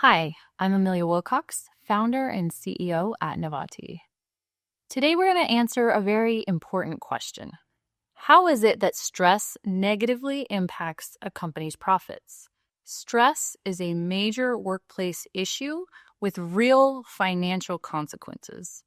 Hi, I'm Amelia Wilcox, founder and CEO at Navati. Today we're going to answer a very important question. How is it that stress negatively impacts a company's profits? Stress is a major workplace issue with real financial consequences.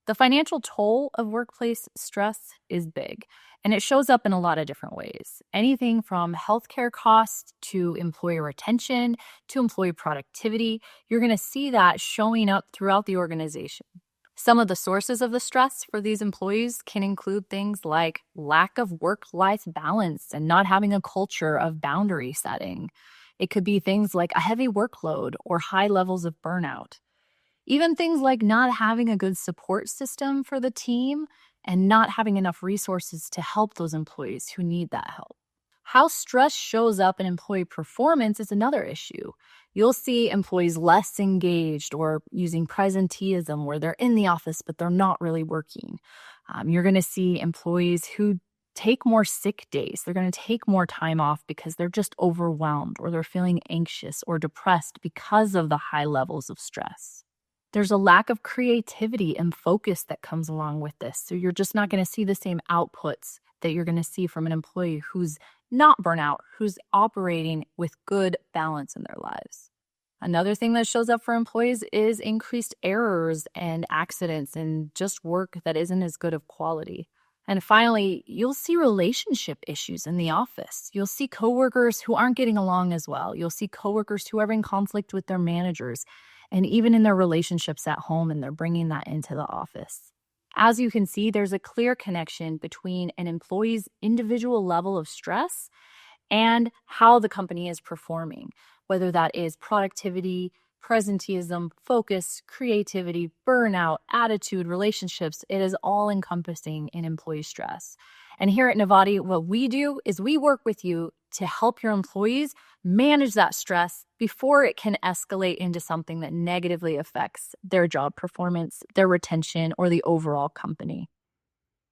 The financial toll of workplace stress is big, and it shows up in a lot of different ways. Anything from healthcare costs to employee retention to employee productivity, you're going to see that showing up throughout the organization. Some of the sources of the stress for these employees can include things like lack of work-life balance and not having a culture of boundary setting. It could be things like a heavy workload or high levels of burnout. Even things like not having a good support system for the team and not having enough resources to help those employees who need that help. How stress shows up in employee performance is another issue. You'll see employees less engaged or using presenteeism where they're in the office but they're not really working. You're going to see employees who take more sick days. They're going to take more time off because they're just overwhelmed or they're feeling anxious or depressed because of the high levels of stress. There's a lack of creativity and focus that comes along with this. So you're just not going to see the same outputs that you're going to see from an employee who's not burnout, who's operating with good balance in their lives. Another thing that shows up for employees is increased errors and accidents and just work that isn't as good of quality. And finally, you'll see relationship issues in the office. You'll see coworkers who aren't getting along as well. You'll see coworkers who are in conflict with their managers and even in their relationships at home, and they're bringing that into the office. As you can see, there's a clear connection between an employee's individual level of stress and how the company is performing, whether that is productivity, presenteeism, focus, creativity, burnout, attitude, relationships. It is all encompassing in employee stress. And here at Navati, what we do is we work with you to help your employees manage that stress before it can escalate into something that negatively affects their job performance, their retention, or the overall company.